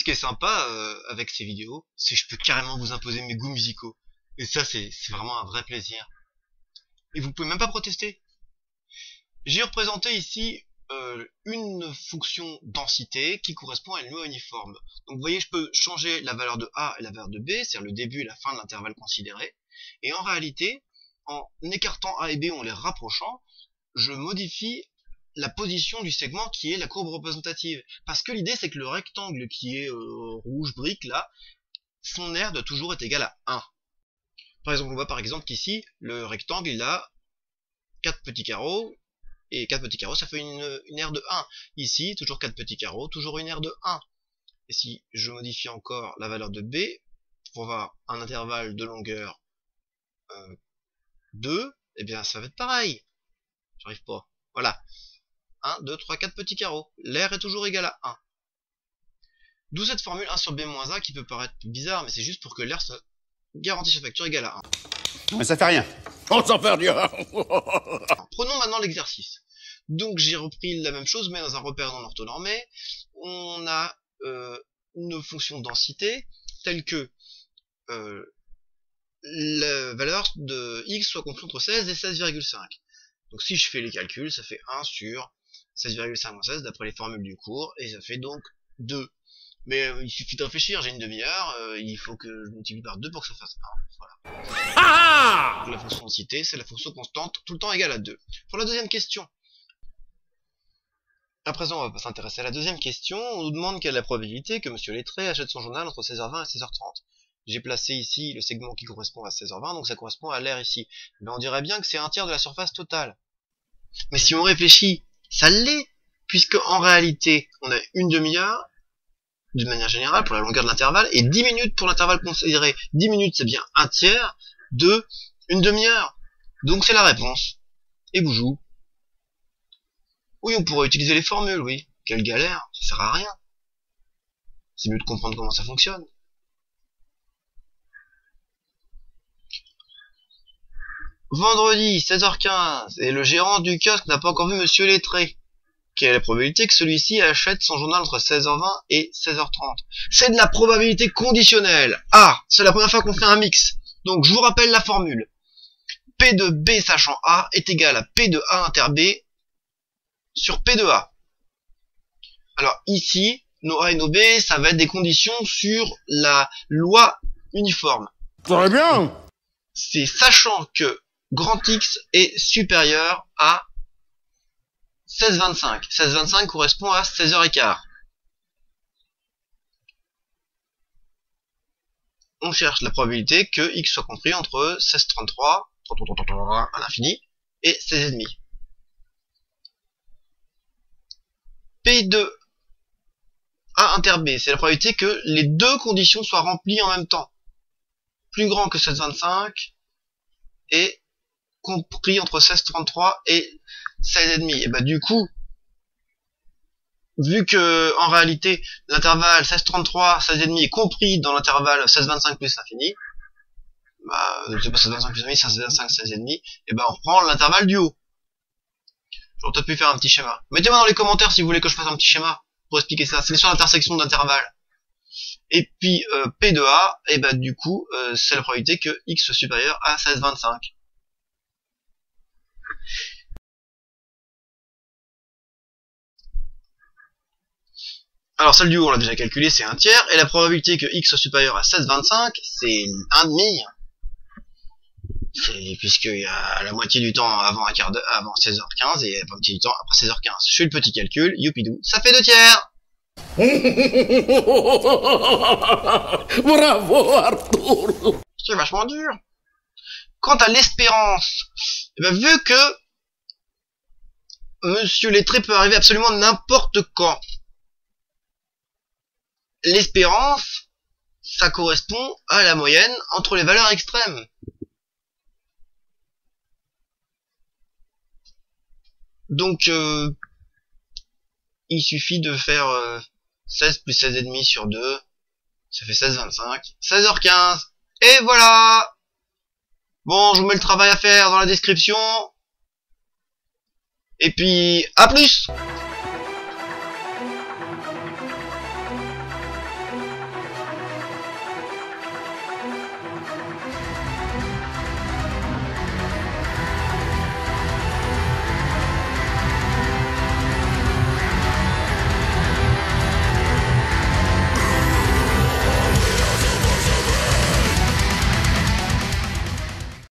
qui est sympa avec ces vidéos, c'est que je peux carrément vous imposer mes goûts musicaux. Et ça, c'est vraiment un vrai plaisir. Et vous pouvez même pas protester. J'ai représenté ici une fonction densité qui correspond à une loi uniforme. Donc vous voyez, je peux changer la valeur de A et la valeur de B, c'est-à-dire le début et la fin de l'intervalle considéré. Et en réalité, en écartant A et B, en les rapprochant, je modifie la position du segment qui est la courbe représentative. Parce que l'idée, c'est que le rectangle qui est rouge brique là, son aire doit toujours être égal à 1. Par exemple, on voit par exemple qu'ici, le rectangle il a 4 petits carreaux, et 4 petits carreaux ça fait une aire de 1. Ici, toujours 4 petits carreaux, toujours une aire de 1. Et si je modifie encore la valeur de B, pour avoir un intervalle de longueur 2, et bien ça va être pareil. J'arrive pas. Voilà. 1, 2, 3, 4 petits carreaux. L'aire est toujours égal à 1. D'où cette formule 1 sur B-1 qui peut paraître bizarre, mais c'est juste pour que l'aire soit garantie sur facture égale à 1. Mais ça fait rien. On s'en fait rien. Prenons maintenant l'exercice. Donc j'ai repris la même chose, mais dans un repère non orthonormé. On a une fonction de densité telle que la valeur de x soit comprise entre 16 et 16,5. Donc si je fais les calculs, ça fait 1 sur 16,5 moins 16 d'après les formules du cours, et ça fait donc 2. Mais il suffit de réfléchir, j'ai une demi-heure, il faut que je multiplie par 2 pour que ça fasse 1. Voilà. Donc la fonction densité, c'est la fonction constante, tout le temps égale à 2. Pour la deuxième question. À présent, on va s'intéresser à la deuxième question. On nous demande quelle est la probabilité que Monsieur Lettré achète son journal entre 16h20 et 16h30. J'ai placé ici le segment qui correspond à 16h20, donc ça correspond à l'aire ici. Mais on dirait bien que c'est un tiers de la surface totale. Mais si on réfléchit, ça l'est, puisque en réalité, on a une demi-heure, d'une manière générale, pour la longueur de l'intervalle, et 10 minutes pour l'intervalle considéré. 10 minutes, c'est bien un tiers de une demi-heure. Donc c'est la réponse. Et boujou. Oui, on pourrait utiliser les formules, oui. Quelle galère, ça sert à rien. C'est mieux de comprendre comment ça fonctionne. Vendredi, 16h15, et le gérant du kiosque n'a pas encore vu Monsieur Lettré. Quelle est la probabilité que celui-ci achète son journal entre 16h20 et 16h30? C'est de la probabilité conditionnelle. Ah, c'est la première fois qu'on fait un mix. Donc je vous rappelle la formule. P de B sachant A est égal à P de A inter B sur P de A. Alors ici, nos A et nos B, ça va être des conditions sur la loi uniforme. Très bien. C'est sachant que grand X est supérieur à 16,25. 16,25 correspond à 16h15. On cherche la probabilité que X soit compris entre 16,33 à l'infini et 16,5. P de A inter B, c'est la probabilité que les deux conditions soient remplies en même temps. Plus grand que 16,25 et compris entre 16,33 et 16,5. Et bah du coup, vu que en réalité l'intervalle 16,33, 16,5 est compris dans l'intervalle 16,25 plus l'infini, bah c'est pas 16,25 plus l'infini, 16,25, 16,5, et bah on reprend l'intervalle du haut. J'aurais peut-être pu faire un petit schéma. Mettez-moi dans les commentaires si vous voulez que je fasse un petit schéma pour expliquer ça. C'est sur l'intersection d'intervalles. Et puis P de A, et bah du coup c'est la probabilité que X soit supérieur à 16,25. Alors celle du haut on l'a déjà calculé, c'est un tiers, et la probabilité que X soit supérieur à 16,25, c'est un demi. Puisqu'il y a la moitié du temps avant un quart d'heure, avant 16h15 et la moitié du temps après 16h15. Je fais le petit calcul, youpidou, ça fait 2 tiers. Bravo Arthur. C'est vachement dur. Quant à l'espérance, eh ben, vu que Monsieur Lettré peut arriver absolument n'importe quand, l'espérance, ça correspond à la moyenne entre les valeurs extrêmes. Donc, il suffit de faire 16 plus 16,5 sur 2, ça fait 16,25, 16h15, et voilà. Bon, je vous mets le travail à faire dans la description, et puis, à plus.